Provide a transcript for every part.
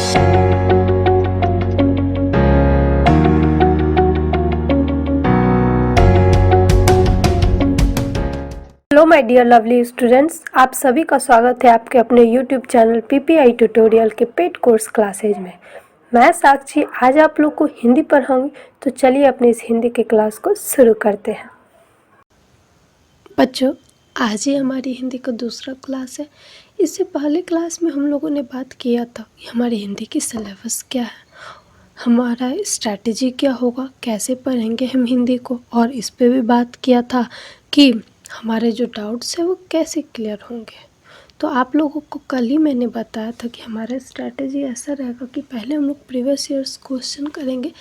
Hello my dear lovely students, आप सभी का स्वागत है आपके अपने यूट्यूब चैनल पीपीआई ट्यूटोरियल के पेड कोर्स क्लासेज में। मैं साक्षी आज आप लोग को हिंदी पढ़ाऊंगी, तो चलिए अपने इस हिंदी के क्लास को शुरू करते हैं। बच्चों, आज ही हमारी हिंदी का दूसरा क्लास है। इससे पहले क्लास में हम लोगों ने बात किया था कि हमारी हिंदी की सिलेबस क्या है, हमारा स्ट्रैटेजी क्या होगा, कैसे पढ़ेंगे हम हिंदी को, और इस पे भी बात किया था कि हमारे जो डाउट्स हैं वो कैसे क्लियर होंगे। तो आप लोगों को कल ही मैंने बताया था कि हमारा स्ट्रैटेजी ऐसा रहेगा कि पहले हम लोग प्रीवियस ईयर्स क्वेश्चन करेंगे,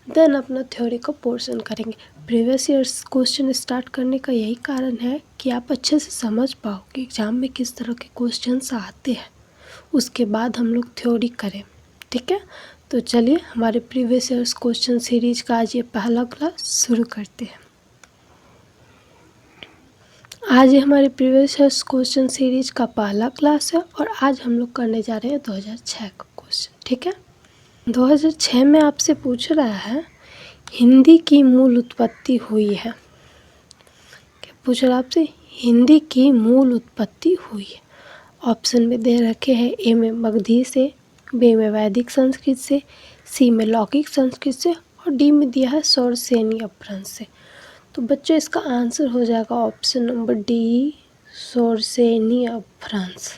देन अपना थ्योरी का पोर्शन करेंगे। प्रीवियस ईयर्स क्वेश्चन स्टार्ट करने का यही कारण है कि आप अच्छे से समझ पाओ कि एग्ज़ाम में किस तरह के क्वेश्चंस आते हैं, उसके बाद हम लोग थ्योरी करें। ठीक है, तो चलिए हमारे प्रीवियस ईयर्स क्वेश्चन सीरीज का आज ये पहला क्लास शुरू करते हैं। आज ये हमारे प्रीवियस ईयर्स क्वेश्चन सीरीज का पहला क्लास है और आज हम लोग करने जा रहे हैं 2006 का क्वेश्चन। ठीक है, 2006 में आपसे पूछ रहा है हिंदी की मूल उत्पत्ति हुई है। क्या पूछ रहा है आपसे? हिंदी की मूल उत्पत्ति हुई है। ऑप्शन में दे रखे हैं ए में मगधी से, बी में वैदिक संस्कृत से, सी में लौकिक संस्कृत से और डी में दिया है सौरसेनी अपभ्रंश से। तो बच्चों इसका आंसर हो जाएगा ऑप्शन नंबर डी, सौरसेनी अपभ्रंश।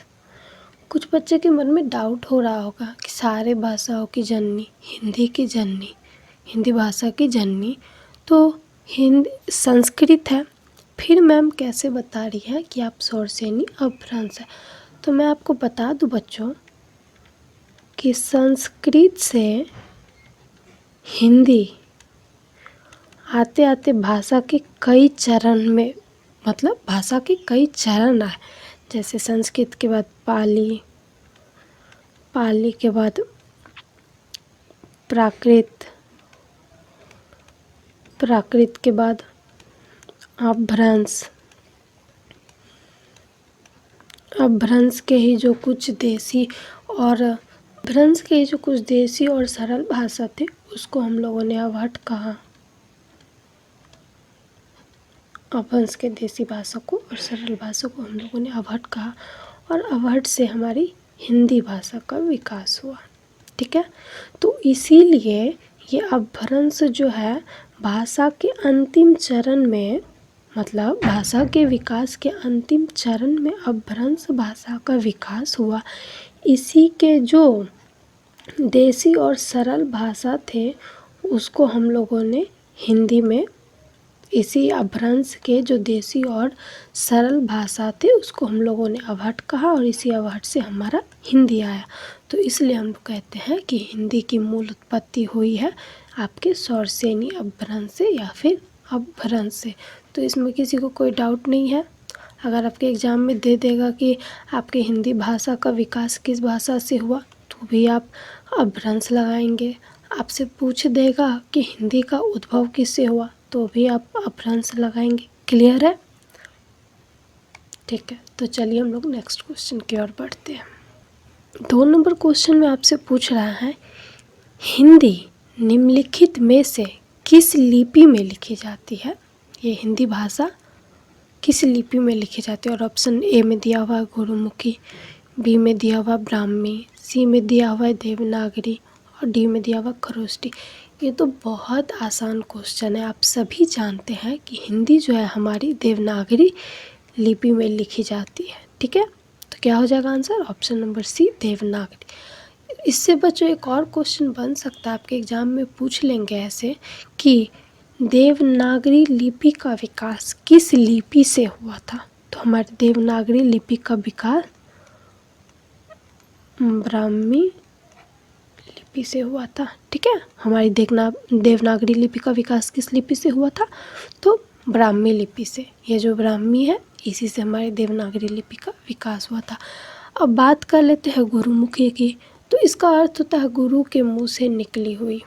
कुछ बच्चे के मन में डाउट हो रहा होगा कि सारे भाषाओं की जननी, हिंदी की जननी, हिंदी भाषा की जननी तो हिंदी संस्कृत है, फिर मैम कैसे बता रही है कि आप सौरसेनी अपभ्रंश है। तो मैं आपको बता दूं बच्चों कि संस्कृत से हिंदी आते आते भाषा के कई चरण में, मतलब भाषा के कई चरण आए। जैसे संस्कृत के बाद पाली, पाली के बाद प्राकृत, प्राकृत के बाद अपभ्रंश, अपभ्रंश के ही जो कुछ देसी और अपभ्रंश के ही जो कुछ देसी और सरल भाषा थे उसको हम लोगों ने अवहट कहा। अपभ्रंश के देसी भाषा को और सरल भाषा को हम लोगों ने अवहट कहा और अवहट से हमारी हिंदी भाषा का विकास हुआ। ठीक है, तो इसीलिए ये अपभ्रंश जो है भाषा के अंतिम चरण में, मतलब भाषा के विकास के अंतिम चरण में अपभ्रंश भाषा का विकास हुआ। इसी के जो देसी और सरल भाषा थे उसको हम लोगों ने हिंदी में, इसी अपभ्रंश के जो देसी और सरल भाषा थे उसको हम लोगों ने अवहट कहा और इसी अवहट से हमारा हिंदी आया। तो इसलिए हम लोग कहते हैं कि हिंदी की मूल उत्पत्ति हुई है आपके सौरसेनी अपभ्रंश से या फिर अपभ्रंश से। तो इसमें किसी को कोई डाउट नहीं है। अगर आपके एग्ज़ाम में दे देगा कि आपके हिंदी भाषा का विकास किस भाषा से हुआ तो भी आप अपभ्रंश लगाएंगे। आपसे पूछ देगा कि हिंदी का उद्भव किससे हुआ तो भी आप अपभ्रंश लगाएंगे। क्लियर है? ठीक है, तो चलिए हम लोग नेक्स्ट क्वेश्चन की ओर बढ़ते हैं। 2 नंबर क्वेश्चन में आपसे पूछ रहा है हिंदी निम्नलिखित में से किस लिपि में लिखी जाती है। ये हिंदी भाषा किस लिपि में लिखी जाती है और ऑप्शन ए में दिया हुआ है गुरुमुखी, बी में दिया हुआ ब्राह्मी, सी में दिया हुआ है देवनागरी और डी में दिया हुआ खरोष्टी। ये तो बहुत आसान क्वेश्चन है। आप सभी जानते हैं कि हिंदी जो है हमारी देवनागरी लिपि में लिखी जाती है। ठीक है, तो क्या हो जाएगा answer? Option number C, Devanagari. इससे बच्चों एक और क्वेश्चन बन सकता है, आपके एग्जाम में पूछ लेंगे ऐसे कि देवनागरी लिपि का विकास किस लिपि से हुआ था। तो हमारी देवनागरी लिपि का विकास ब्राह्मी लिपि से हुआ था। ठीक है, हमारी देवनागरी लिपि का विकास किस लिपि से हुआ था? तो ब्राह्मी लिपि से। ये जो ब्राह्मी है इसी से हमारी देवनागरी लिपि का विकास हुआ था। अब बात कर लेते हैं गुरुमुखी की। तो इसका अर्थ होता है गुरु के मुंह से निकली हुई,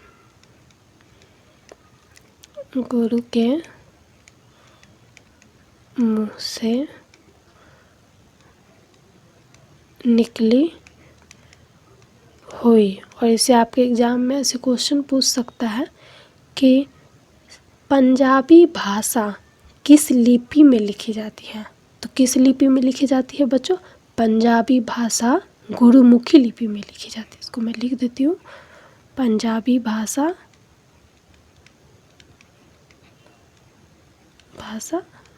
गुरु के मुंह से निकली हुई। और इसे आपके एग्ज़ाम में ऐसे क्वेश्चन पूछ सकता है कि पंजाबी भाषा किस लिपि में लिखी जाती है। तो किस लिपि में लिखी जाती है बच्चों? पंजाबी भाषा गुरुमुखी लिपि में लिखी जाती है। इसको मैं लिख देती हूँ, पंजाबी भाषा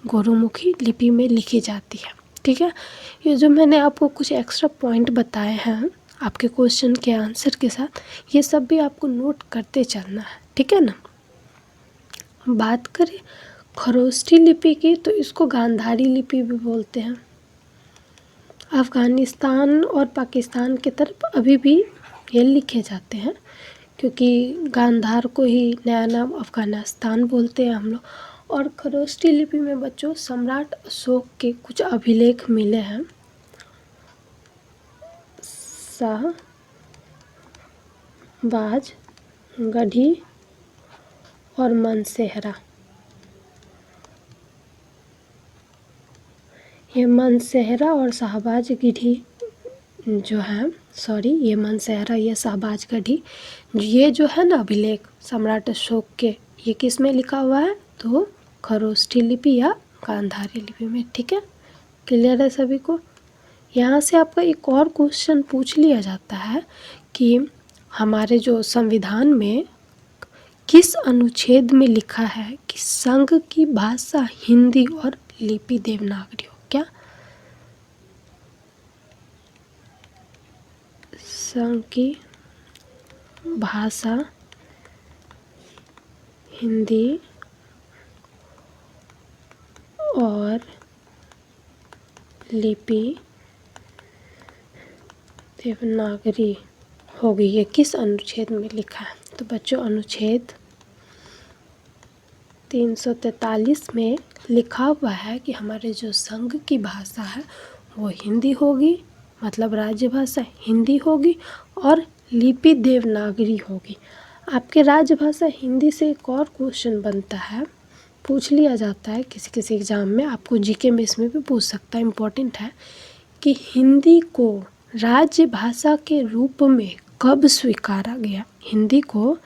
गुरुमुखी लिपि में लिखी जाती है। ठीक है, ये जो मैंने आपको कुछ एक्स्ट्रा पॉइंट बताए हैं आपके क्वेश्चन के आंसर के साथ, ये सब भी आपको नोट करते चलना है। ठीक है ना। बात करें खरोष्ठी लिपि की, तो इसको गांधारी लिपि भी बोलते हैं। अफ़गानिस्तान और पाकिस्तान की तरफ अभी भी ये लिखे जाते हैं, क्योंकि गांधार को ही नया नाम अफ़गानिस्तान बोलते हैं हम लोग। और खरोष्ठी लिपि में बच्चों सम्राट अशोक के कुछ अभिलेख मिले हैं। शाहबाज गढ़ी और मनसेहरा, ये मनसेहरा और शाहबाज गढ़ी जो है, ये मनसेहरा, ये शाहबाज गढ़ी, ये जो है ना अभिलेख सम्राट अशोक के, ये किस में लिखा हुआ है? तो खरोष्ठी लिपि या गांधारी लिपि में। ठीक है, क्लियर है सभी को। यहाँ से आपका एक और क्वेश्चन पूछ लिया जाता है कि हमारे जो संविधान में किस अनुच्छेद में लिखा है कि संघ की भाषा हिंदी और लिपि देवनागरी हो। क्या संघ की भाषा हिंदी और लिपि देवनागरी होगी, ये किस अनुच्छेद में लिखा है? तो बच्चों अनुच्छेद 343 में लिखा हुआ है कि हमारे जो संघ की भाषा है वो हिंदी होगी, मतलब राज्य भाषा हिंदी होगी, और लिपि देवनागरी होगी। आपके राज्य भाषा हिंदी से एक और क्वेश्चन बनता है, पूछ लिया जाता है किसी किसी एग्ज़ाम में, आपको जीके में इसमें भी पूछ सकता है, इम्पोर्टेंट है, कि हिंदी को राज्य भाषा के रूप में कब स्वीकारा गया? हिंदी को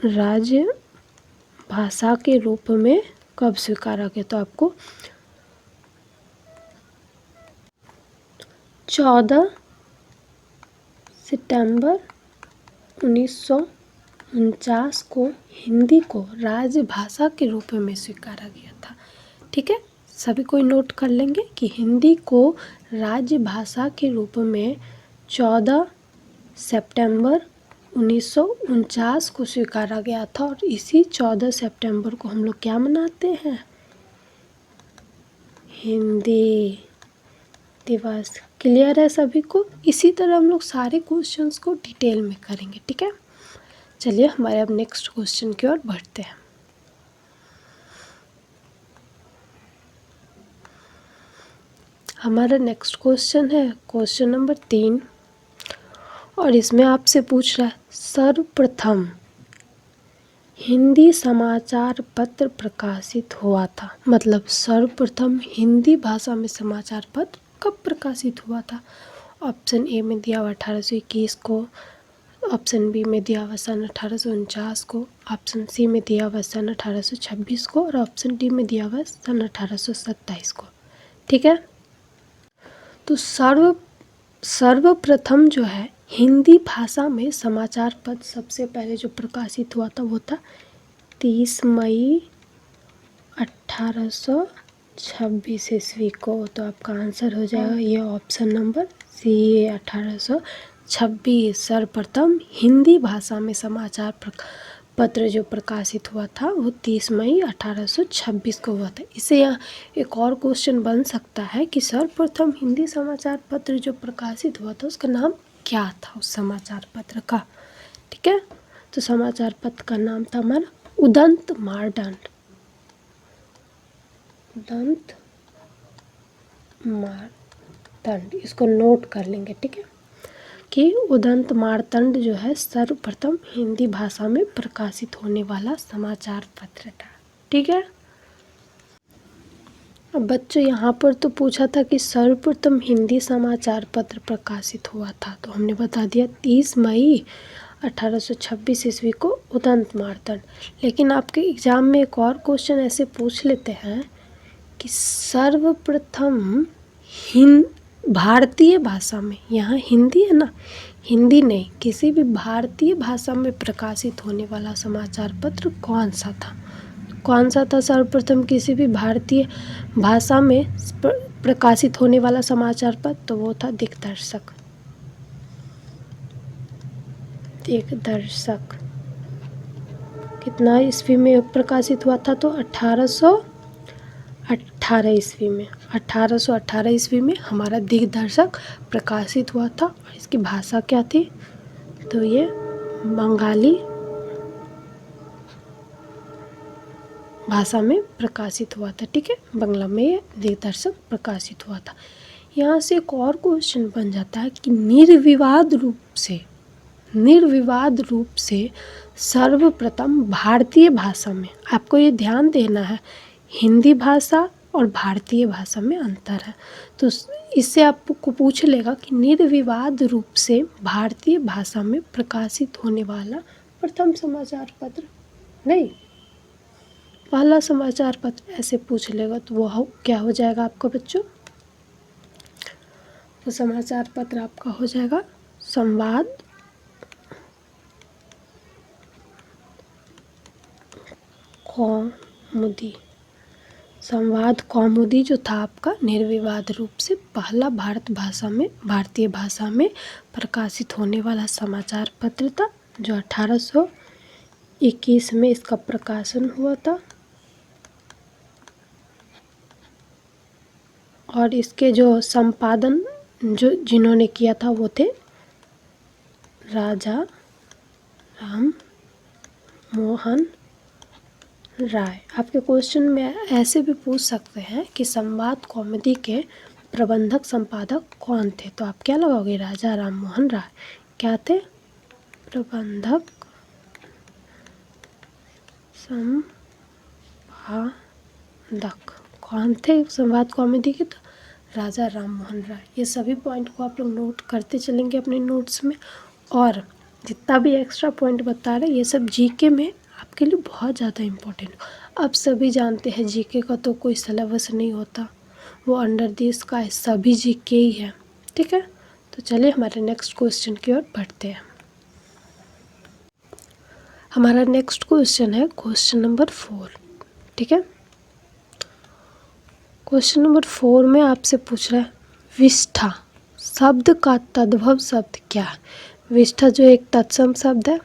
राज्य भाषा के रूप में कब स्वीकारा गया? तो आपको 14 सितंबर 1949 को हिंदी को राजभाषा के रूप में स्वीकारा गया था। ठीक है, सभी कोई नोट कर लेंगे कि हिंदी को राजभाषा के रूप में 14 सितंबर 1949 को स्वीकारा गया था। और इसी 14 सितंबर को हम लोग क्या मनाते हैं? हिंदी दिवस। क्लियर है सभी को। इसी तरह हम लोग सारे क्वेश्चंस को डिटेल में करेंगे। ठीक है, चलिए हमारे अब नेक्स्ट क्वेश्चन की ओर बढ़ते हैं। हमारा नेक्स्ट क्वेश्चन है क्वेश्चन नंबर 3, और इसमें आपसे पूछ रहा है सर्वप्रथम हिंदी समाचार पत्र प्रकाशित हुआ था। मतलब सर्वप्रथम हिंदी भाषा में समाचार पत्र कब प्रकाशित हुआ था? ऑप्शन ए में दिया हुआ 1821 को, ऑप्शन बी में दिया हुआ सन 1849 को, ऑप्शन सी में दिया हुआ सन 1826 को, और ऑप्शन डी में दिया हुआ सन 1827 को। ठीक है, तो सर्वप्रथम जो है हिंदी भाषा में समाचार पत्र सबसे पहले जो प्रकाशित हुआ था वो था 30 मई 1826 ईस्वी को। तो आपका आंसर हो जाएगा ये ऑप्शन नंबर सी, 1826 सर्वप्रथम हिंदी भाषा में समाचार पत्र जो प्रकाशित हुआ था वो 30 मई 1826 को हुआ था। इससे यहाँ एक और क्वेश्चन बन सकता है कि सर्वप्रथम हिंदी समाचार पत्र जो प्रकाशित हुआ था उसका नाम क्या था उस समाचार पत्र का? ठीक है, तो समाचार पत्र का नाम था हमारा उदंत मार्तंड। उदंत मार्तंड, इसको नोट कर लेंगे। ठीक है, कि उदंत मार्तंड जो है सर्वप्रथम हिंदी भाषा में प्रकाशित होने वाला समाचार पत्र था। ठीक है, अब बच्चों यहाँ पर तो पूछा था कि सर्वप्रथम हिंदी समाचार पत्र प्रकाशित हुआ था, तो हमने बता दिया 30 मई 1826 ईस्वी को उदंत मार्तंड। लेकिन आपके एग्जाम में एक और क्वेश्चन ऐसे पूछ लेते हैं कि सर्वप्रथम भारतीय भाषा में, यहाँ हिंदी है ना, हिंदी नहीं, किसी भी भारतीय भाषा में प्रकाशित होने वाला समाचार पत्र कौन सा था? कौन सा था सर्वप्रथम किसी भी भारतीय भाषा में प्रकाशित होने वाला समाचार पत्र? तो वो था दिग्दर्शक। दिग्दर्शक कितना ईस्वी में प्रकाशित हुआ था? तो 1818 ईस्वी में। 1818 ईस्वी में हमारा दिग्दर्शक प्रकाशित हुआ था। और इसकी भाषा क्या थी? तो ये बंगाली भाषा में प्रकाशित हुआ था। ठीक है, बांग्ला में ये दिग्दर्शक प्रकाशित हुआ था। यहाँ से एक और क्वेश्चन बन जाता है कि निर्विवाद रूप से सर्वप्रथम भारतीय भाषा में, आपको ये ध्यान देना है, हिंदी भाषा और भारतीय भाषा में अंतर है। तो इससे आपको पूछ लेगा कि निर्विवाद रूप से भारतीय भाषा में प्रकाशित होने वाला प्रथम समाचार पत्र, नहीं, पहला समाचार पत्र ऐसे पूछ लेगा तो वो क्या हो जाएगा आपका बच्चों? तो समाचार पत्र आपका हो जाएगा संवाद कौमुदी। संवाद कौमुदी जो था आपका निर्विवाद रूप से पहला भारतीय भाषा में प्रकाशित होने वाला समाचार पत्र था, जो 1821 में इसका प्रकाशन हुआ था। और इसके जो संपादन जिन्होंने किया था वो थे राजा राम मोहन राय। आपके क्वेश्चन में ऐसे भी पूछ सकते हैं कि संवाद कौमुदी के प्रबंधक संपादक कौन थे? तो आप क्या लगाओगे? राजा राम मोहन राय क्या थे? प्रबंधक संपादक कौन थे संवाद कौमुदी के? तो राजा राम मोहन राय। ये सभी पॉइंट को आप लोग नोट करते चलेंगे अपने नोट्स में। और जितना भी एक्स्ट्रा पॉइंट बता रहे ये सब जीके में आपके लिए बहुत ज़्यादा इम्पोर्टेंट। अब सभी जानते हैं जीके का तो कोई सिलेबस नहीं होता, वो अंडर दिस का है, सभी जीके ही है। ठीक है, तो चलिए हमारे नेक्स्ट क्वेश्चन की ओर बढ़ते हैं। हमारा नेक्स्ट क्वेश्चन है क्वेश्चन नंबर 4। ठीक है, क्वेश्चन नंबर 4 में आपसे पूछ रहा है विष्ठा शब्द का तद्भव शब्द क्या है? विष्ठा जो एक तत्सम शब्द है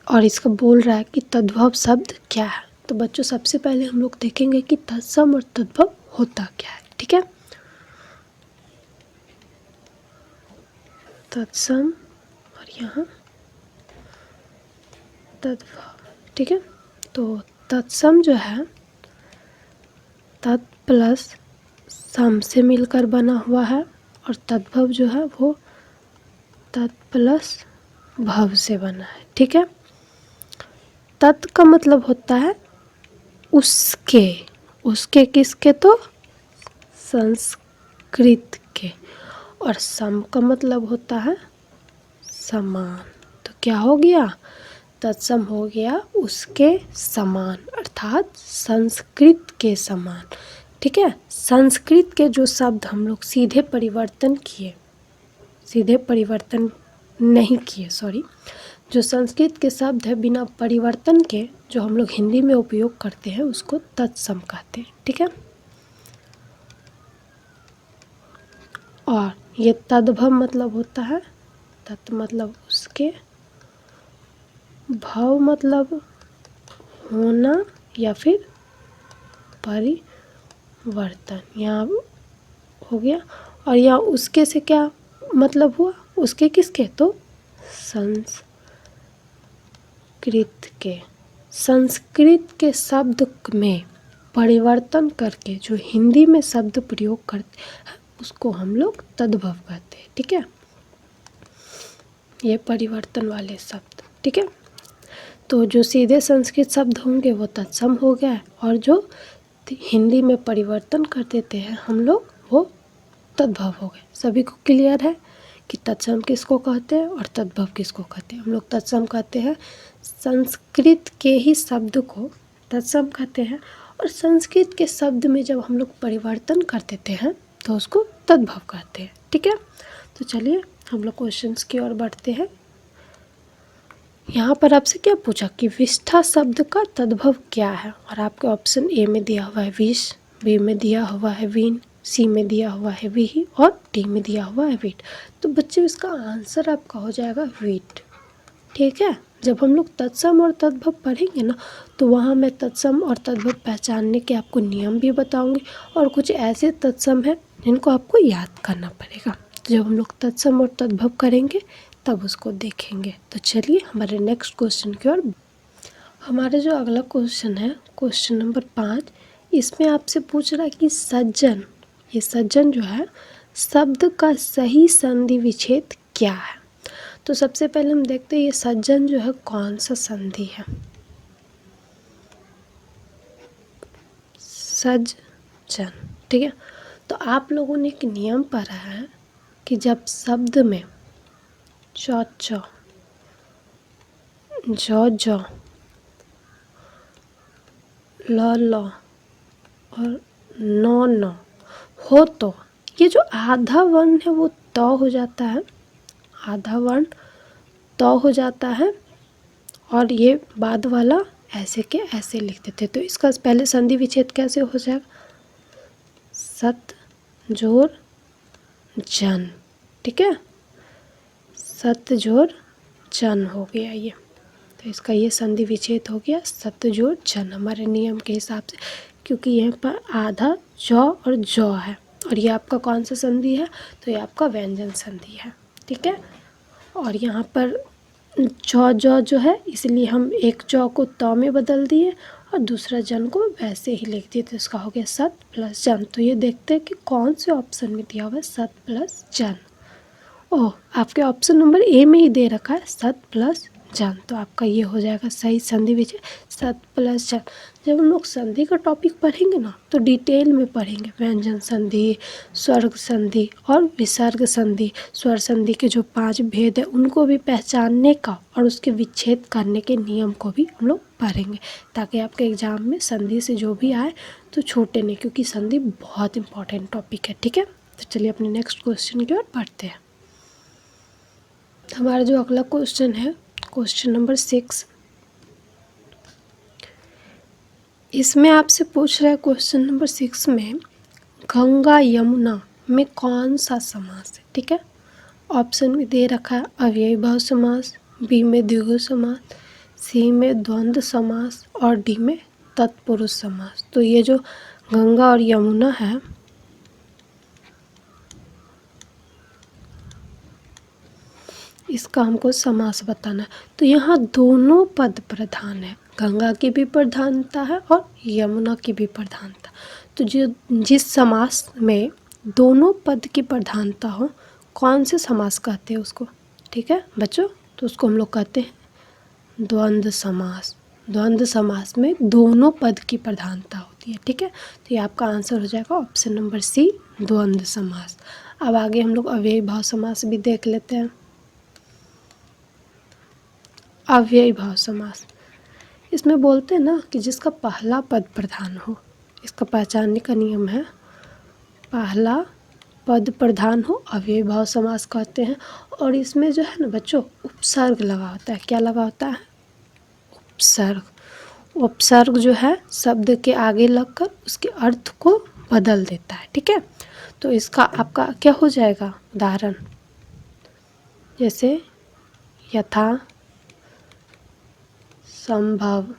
और इसका बोल रहा है कि तद्भव शब्द क्या है। तो बच्चों सबसे पहले हम लोग देखेंगे कि तत्सम और तद्भव होता क्या है। ठीक है, तत्सम और यहाँ तद्भव। ठीक है, तो तत्सम जो है तत् प्लस सम से मिलकर बना हुआ है और तद्भव जो है वो तत् प्लस भव से बना है। ठीक है, तत् का मतलब होता है उसके किसके? तो संस्कृत के। और सम का मतलब होता है समान। तो क्या हो गया? तत्सम हो गया उसके समान, अर्थात संस्कृत के समान। ठीक है, संस्कृत के जो शब्द हम लोग सीधे परिवर्तन नहीं किए, जो संस्कृत के शब्द है बिना परिवर्तन के जो हम लोग हिंदी में उपयोग करते हैं उसको तत्सम कहते हैं। ठीक है, और ये तद्भव मतलब होता है, तत् मतलब उसके, भव मतलब होना या फिर परिवर्तन, यहाँ हो गया। और यहाँ उसके से क्या मतलब हुआ? उसके किसके? तो संस्कृत के शब्द में परिवर्तन करके जो हिंदी में शब्द प्रयोग करते हैं उसको हम लोग तद्भव कहते हैं। ठीक है, ये परिवर्तन वाले शब्द। ठीक है, तो जो सीधे संस्कृत शब्द होंगे वो तत्सम हो गया और जो हिंदी में परिवर्तन कर देते हैं हम लोग, वो तद्भव हो गए। सभी को क्लियर है कि तत्सम किसको कहते हैं और तद्भव किसको कहते हैं। हम लोग तत्सम कहते हैं संस्कृत के ही शब्द को तत्सम कहते हैं, और संस्कृत के शब्द में जब हम लोग परिवर्तन कर देते हैं तो उसको तद्भव कहते हैं। ठीक है, तो चलिए हम लोग क्वेश्चंस की ओर बढ़ते हैं। यहाँ पर आपसे क्या पूछा कि विष्ठा शब्द का तद्भव क्या है, और आपके ऑप्शन ए में दिया हुआ है विष, बी में दिया हुआ है वीन, सी में दिया हुआ है वीही और डी में दिया हुआ है वीट। तो बच्चे इसका आंसर आपका हो जाएगा वीट। ठीक है, जब हम लोग तत्सम और तद्भव पढ़ेंगे ना, तो वहाँ मैं तत्सम और तद्भव पहचानने के आपको नियम भी बताऊंगी, और कुछ ऐसे तत्सम हैं जिनको आपको याद करना पड़ेगा। तो जब हम लोग तत्सम और तद्भव करेंगे तब उसको देखेंगे। तो चलिए हमारे नेक्स्ट क्वेश्चन की ओर। हमारे जो अगला क्वेश्चन है क्वेश्चन नंबर 5, इसमें आपसे पूछ रहा है कि सज्जन, ये सज्जन जो है शब्द का सही संधि विच्छेद क्या है। तो सबसे पहले हम देखते हैं ये सज्जन जो है कौन सा संधि है। सज्जन, ठीक है। तो आप लोगों ने एक नियम पढ़ा है कि जब शब्द में चौ चौ, जौ जौ, ल ल और नौ नौ हो तो ये जो आधा वर्ण है वो त हो जाता है, आधा वर्ण त हो जाता है, और ये बाद वाला ऐसे के ऐसे लिख देते। तो इसका पहले संधि विच्छेद कैसे हो जाएगा, सत जोड़ जन, ठीक है, सत जोड़ जन हो गया ये। तो इसका ये संधि विच्छेद हो गया सत जोड़ जन हमारे नियम के हिसाब से, क्योंकि यहाँ पर आधा जौ और जौ है, और ये आपका कौन सा संधि है, तो ये आपका व्यंजन संधि है। ठीक है, और यहाँ पर जौ जौ जो है इसलिए हम एक जौ को त में बदल दिए और दूसरा जन को वैसे ही लिख दिए, तो इसका हो गया सत प्लस जन। तो ये देखते हैं कि कौन से ऑप्शन में दिया हुआ है सत प्लस जन। ओह, आपके ऑप्शन नंबर ए में ही दे रखा है सत प्लस जन, तो आपका ये हो जाएगा सही संधि विच्छेद सत प्लस जन। जब हम लोग संधि का टॉपिक पढ़ेंगे ना तो डिटेल में पढ़ेंगे, व्यंजन संधि, स्वर्ग संधि और विसर्ग संधि। स्वर संधि के जो 5 भेद है उनको भी पहचानने का और उसके विच्छेद करने के नियम को भी हम लोग पढ़ेंगे, ताकि आपके एग्जाम में संधि से जो भी आए तो छूटे नहीं, क्योंकि संधि बहुत इंपॉर्टेंट टॉपिक है। ठीक है, तो चलिए अपने नेक्स्ट क्वेश्चन की ओर बढ़ते हैं। हमारा जो अगला क्वेश्चन है क्वेश्चन नंबर 6, इसमें आपसे पूछ रहा है क्वेश्चन नंबर 6 में गंगा यमुना में कौन सा समास है। ठीक है, ऑप्शन में दे रखा है अव्ययी भाव समास, बी में द्विगु समास, सी में द्वंद्व समास और डी में तत्पुरुष समास। तो ये जो गंगा और यमुना है इसका हमको समास बताना है। तो यहाँ दोनों पद प्रधान है, गंगा की भी प्रधानता है और यमुना की भी प्रधानता। तो जिस समास में दोनों पद की प्रधानता हो, कौन से समास कहते हैं उसको। ठीक है बच्चों, तो उसको हम लोग कहते हैं द्वंद्व समास। द्वंद्व समास में दोनों पद की प्रधानता होती है। ठीक है, तो ये आपका आंसर हो जाएगा ऑप्शन नंबर सी, द्वंद्व समास। अब आगे हम लोग अव्ययी भाव समास भी देख लेते हैं। अव्ययी भाव समास, इसमें बोलते हैं ना कि जिसका पहला पद प्रधान हो, इसका पहचानने का नियम है पहला पद प्रधान हो, अव्ययी भाव समास कहते हैं। और इसमें जो है ना बच्चों उपसर्ग लगा होता है। क्या लगा होता है, उपसर्ग। उपसर्ग जो है शब्द के आगे लगकर उसके अर्थ को बदल देता है। ठीक है, तो इसका आपका क्या हो जाएगा उदाहरण, जैसे यथा संभव,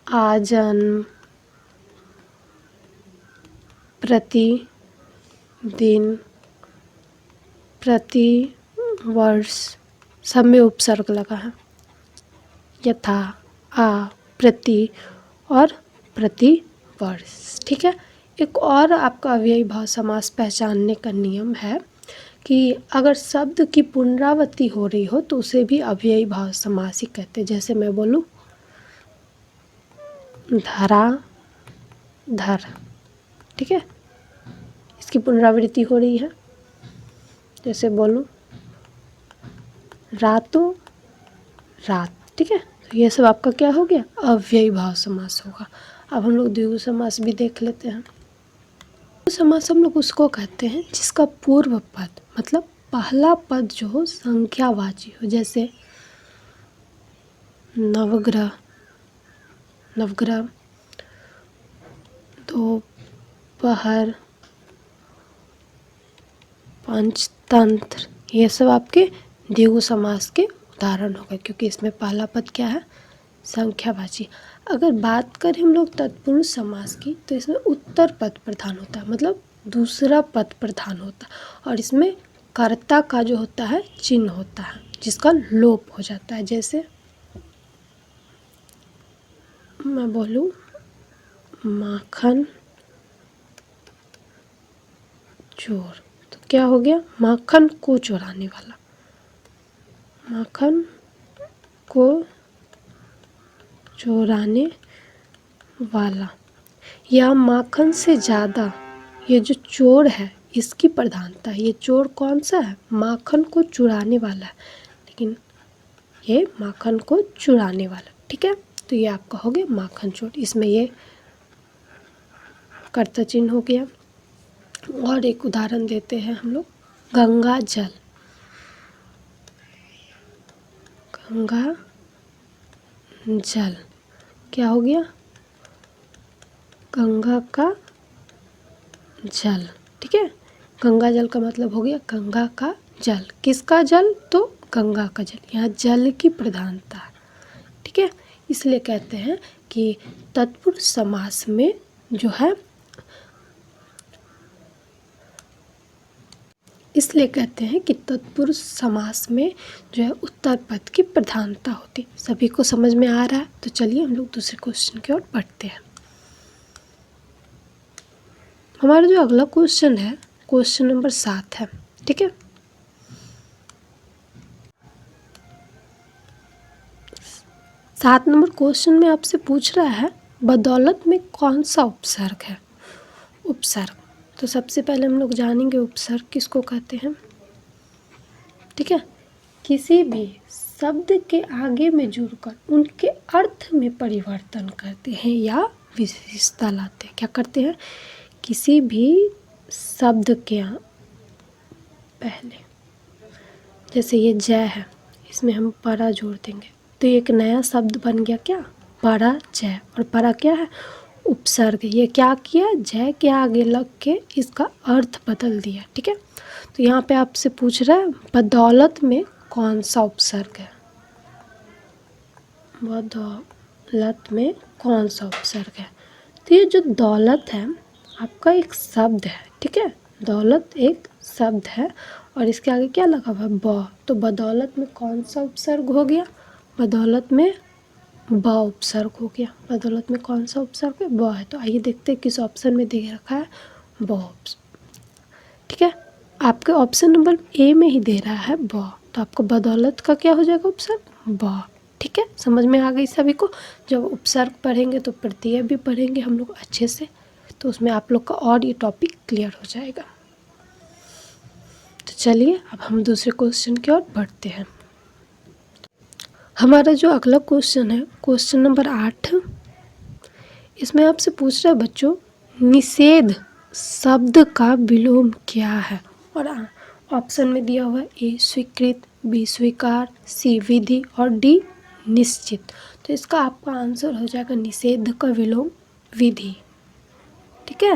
आजन्म, प्रतिदिन, प्रति वर्ष, सब में उपसर्ग लगा है। यथा, आ, प्रति और प्रति वर्ष। ठीक है, एक और आपका अव्ययी भाव समास पहचानने का नियम है कि अगर शब्द की पुनरावृत्ति हो रही हो तो उसे भी अव्ययी भाव समास ही कहते हैं। जैसे मैं बोलूँ धरा धर, ठीक है। इसकी पुनरावृत्ति हो रही है, जैसे बोलूं रातों रात, ठीक है। तो ये सब आपका क्या हो गया, अव्ययी भाव समास होगा। अब हम लोग द्विगु समास भी देख लेते हैं। द्विगु समास हम लोग उसको कहते हैं जिसका पूर्व पद मतलब पहला पद जो हो संख्यावाची हो, जैसे नवग्रह, नवग्रह, दोपहर, पंचतंत्र, ये सब आपके द्विगु समास के उदाहरण हो गए, क्योंकि इसमें पहला पद क्या है, संख्यावाची। अगर बात करें हम लोग तत्पुरुष समास की, तो इसमें उत्तर पद प्रधान होता है, मतलब दूसरा पद प्रधान होता है, और इसमें कर्ता का जो होता है चिन्ह होता है, जिसका लोप हो जाता है। जैसे मैं बोलूँ माखन चोर, तो क्या हो गया, माखन को चुराने वाला, माखन को चुराने वाला, या माखन से ज़्यादा ये जो चोर है इसकी प्रधानता है। ये चोर कौन सा है, माखन को चुराने वाला है, लेकिन ये माखन को चुराने वाला, ठीक है। तो ये आपका हो गया माखन चोर, इसमें ये कर्ता चिन्ह हो गया। और एक उदाहरण देते हैं हम लोग, गंगा जल, गंगा जल क्या हो गया, गंगा का जल, ठीक है। गंगा जल का मतलब हो गया गंगा का जल, किसका जल, तो गंगा का जल, यहाँ जल की प्रधानता है, ठीक है। इसलिए कहते हैं कि तत्पुरुष समास में जो है, इसलिए कहते हैं कि तत्पुरुष समास में जो है उत्तर पद की प्रधानता होती। सभी को समझ में आ रहा है? तो चलिए हम लोग दूसरे क्वेश्चन की ओर बढ़ते हैं। हमारा जो अगला क्वेश्चन है, क्वेश्चन नंबर 7 है, ठीक है। 7 नंबर क्वेश्चन में आपसे पूछ रहा है बदौलत में कौन सा उपसर्ग है। उपसर्ग, तो सबसे पहले हम लोग जानेंगे उपसर्ग किसको कहते हैं, ठीक है। किसी भी शब्द के आगे में जुड़कर उनके अर्थ में परिवर्तन करते हैं या विशेषता लाते हैं। क्या करते हैं, किसी भी शब्द के पहले, जैसे ये जय है, इसमें हम परा जोड़ देंगे तो ये एक नया शब्द बन गया, क्या, परा जय। और परा क्या है, उपसर्ग। ये क्या किया, जय के आगे लग के इसका अर्थ बदल दिया, ठीक है। तो यहाँ पे आपसे पूछ रहा है बदौलत में कौन सा उपसर्ग है, बदौलत में कौन सा उपसर्ग है। तो ये जो दौलत है आपका एक शब्द है, ठीक है। दौलत एक शब्द है और इसके आगे क्या लगा हुआ है, ब, तो बदौलत में कौन सा उपसर्ग हो गया, बदौलत में ब उपसर्ग हो गया। बदौलत में कौन सा उपसर्ग है, ब है। तो आइए देखते हैं किस ऑप्शन में दे रखा है, ब, ठीक है। आपके ऑप्शन नंबर ए में ही दे रहा है ब, तो आपको बदौलत का क्या हो जाएगा उपसर्ग, ब, ठीक है। समझ में आ गई सभी को। जब उपसर्ग पढ़ेंगे तो प्रत्यय भी पढ़ेंगे हम लोग अच्छे से, तो उसमें आप लोग का और ये टॉपिक क्लियर हो जाएगा। तो चलिए अब हम दूसरे क्वेश्चन की ओर बढ़ते हैं। हमारा जो अगला क्वेश्चन है, क्वेश्चन नंबर 8, इसमें आपसे पूछ रहा है बच्चों, निषेध शब्द का विलोम क्या है। और ऑप्शन में दिया हुआ है ए स्वीकृत, बी स्वीकार, सी विधि और डी निश्चित। तो इसका आपका आंसर हो जाएगा निषेध का विलोम विधि, ठीक है,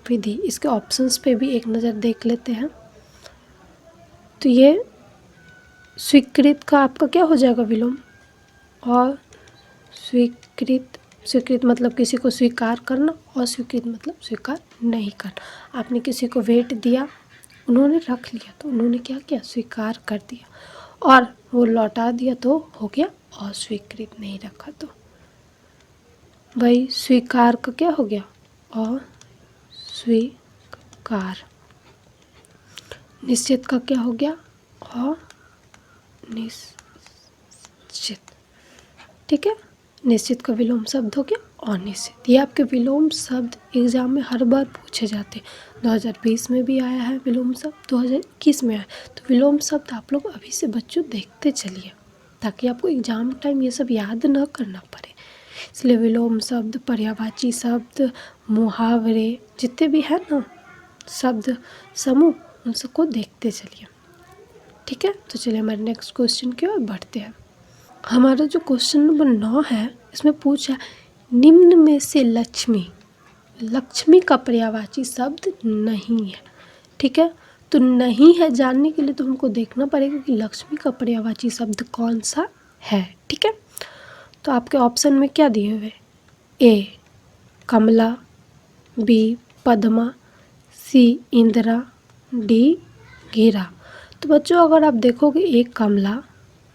विधि। इसके ऑप्शंस पे भी एक नज़र देख लेते हैं। तो ये स्वीकृत का आपका क्या हो जाएगा विलोम, और स्वीकृत, स्वीकृत मतलब किसी को स्वीकार करना, और स्वीकृत मतलब स्वीकार नहीं करना। आपने किसी को वेट दिया, उन्होंने रख लिया तो उन्होंने क्या किया, स्वीकार कर दिया, और वो लौटा दिया तो हो गया अस्वीकृत, नहीं रखा तो भाई स्वीकार का क्या हो गया, अस्वीकार। निश्चित का क्या हो गया, अनिश्चित, ठीक है। निश्चित का विलोम शब्द हो गया अनिश्चित। ये आपके विलोम शब्द एग्जाम में हर बार पूछे जाते हैं। 2020 में भी आया है विलोम शब्द, 2021 में आया। तो विलोम शब्द आप लोग अभी से बच्चों देखते चलिए, ताकि आपको एग्जाम टाइम ये सब याद न करना पड़े। इसलिए विलोम शब्द, पर्यायवाची शब्द, मुहावरे जितने भी हैं ना शब्द समूह, उन सबको देखते चलिए। ठीक है, तो चलिए हमारे नेक्स्ट क्वेश्चन की ओर बढ़ते हैं। हमारा जो क्वेश्चन नंबर 9 है, इसमें पूछा निम्न में से लक्ष्मी का पर्यायवाची शब्द नहीं है। ठीक है, तो नहीं है जानने के लिए तो हमको देखना पड़ेगा कि लक्ष्मी का पर्यायवाची शब्द कौन सा है। ठीक है, तो आपके ऑप्शन में क्या दिए हुए, ए कमला, बी पद्मा, सी इंदिरा, डी गिरा। तो बच्चों अगर आप देखोगे ए कमला,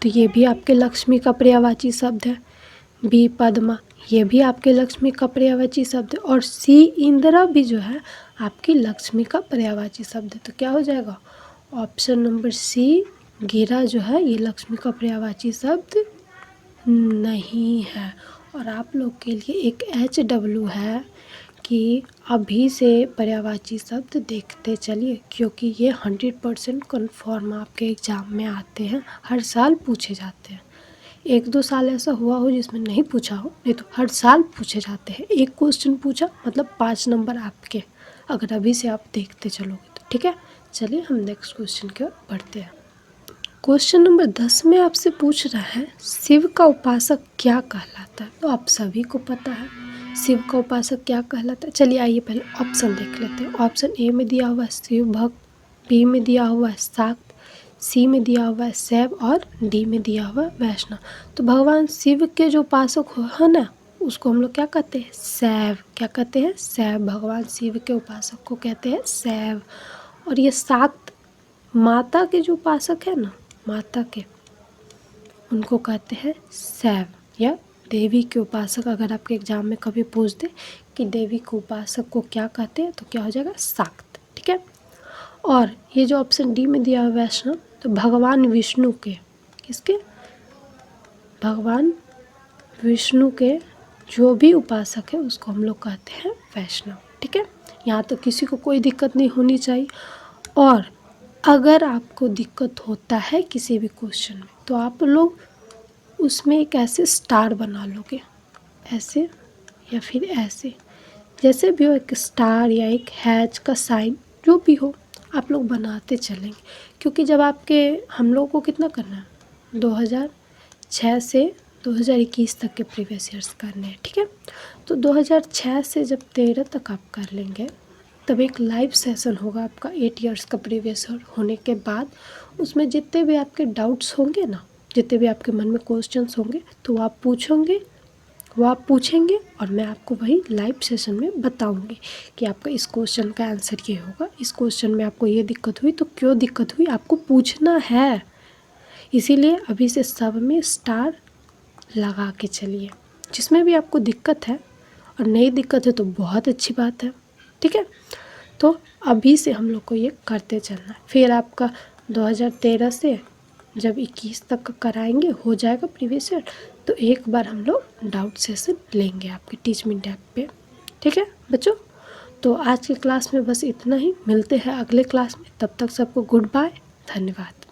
तो ये भी आपके लक्ष्मी का पर्यायवाची शब्द है। बी पद्मा, ये भी आपके लक्ष्मी का पर्यायवाची शब्द है। और सी इंदिरा भी जो है आपकी लक्ष्मी का पर्यायवाची शब्द है। तो क्या हो जाएगा, ऑप्शन नंबर सी गिरा जो है ये लक्ष्मी का पर्यायवाची शब्द नहीं है। और आप लोग के लिए एक HW है कि अभी से पर्यायवाची शब्द देखते चलिए, क्योंकि ये 100% कन्फर्म आपके एग्ज़ाम में आते हैं, हर साल पूछे जाते हैं। 1-2 साल ऐसा हुआ हो जिसमें नहीं पूछा हो, नहीं तो हर साल पूछे जाते हैं। एक क्वेश्चन पूछा मतलब 5 नंबर आपके, अगर अभी से आप देखते चलोगे तो। ठीक है, चलिए हम नेक्स्ट क्वेश्चन की ओर बढ़ते हैं। क्वेश्चन नंबर 10 में आपसे पूछ रहा है शिव का उपासक क्या कहलाता है। तो आप सभी को पता है शिव का उपासक क्या कहलाता है। चलिए आइए पहले ऑप्शन देख लेते हैं। ऑप्शन ए में दिया हुआ है शिव भक्त, बी में दिया हुआ है शाक्त, सी में दिया हुआ है शैव और डी में दिया हुआ है वैष्णव। तो भगवान शिव के जो उपासक है ना, उसको हम लोग क्या कहते हैं, शैव। क्या कहते हैं, शैव। भगवान शिव के उपासक को कहते हैं शैव। और ये शाक्त माता के जो उपासक है ना, माता के, उनको कहते हैं शैव या देवी के उपासक। अगर आपके एग्जाम में कभी पूछ दे कि देवी के उपासक को क्या कहते हैं, तो क्या हो जाएगा, शाक्त। ठीक है, और ये जो ऑप्शन डी में दिया है वैष्णव, तो भगवान विष्णु के, किसके, भगवान विष्णु के जो भी उपासक है उसको हम लोग कहते हैं वैष्णव। ठीक है, यहाँ तो किसी को कोई दिक्कत नहीं होनी चाहिए। और अगर आपको दिक्कत होता है किसी भी क्वेश्चन में, तो आप लोग उसमें एक ऐसे स्टार बना लोगे, ऐसे या फिर ऐसे, जैसे भी हो, एक स्टार या एक हैच का साइन जो भी हो आप लोग बनाते चलेंगे। क्योंकि जब आपके, हम लोगों को कितना करना है, 2006 से 2021 तक के प्रीवियस ईयर्स करने हैं। ठीक है, तो 2006 से जब 13 तक आप कर लेंगे, तब एक लाइव सेशन होगा आपका 8 इयर्स का प्रीवियस ईयर होने के बाद। उसमें जितने भी आपके डाउट्स होंगे ना, जितने भी आपके मन में क्वेश्चंस होंगे, तो आप पूछेंगे और मैं आपको वही लाइव सेशन में बताऊंगी कि आपका इस क्वेश्चन का आंसर ये होगा, इस क्वेश्चन में आपको ये दिक्कत हुई तो क्यों दिक्कत हुई, आपको पूछना है। इसीलिए अभी से सब में स्टार लगा के चलिए। जिसमें भी आपको दिक्कत है, और नई दिक्कत है तो बहुत अच्छी बात है। ठीक है, तो अभी से हम लोग को ये करते चलना है। फिर आपका 2013 से जब 21 तक का कराएंगे, हो जाएगा प्रीवियस ईयर, तो एक बार हम लोग डाउट सेशन लेंगे आपके टीच मी ऐप पे। ठीक है बच्चों, तो आज की क्लास में बस इतना ही। मिलते हैं अगले क्लास में, तब तक सबको गुड बाय, धन्यवाद।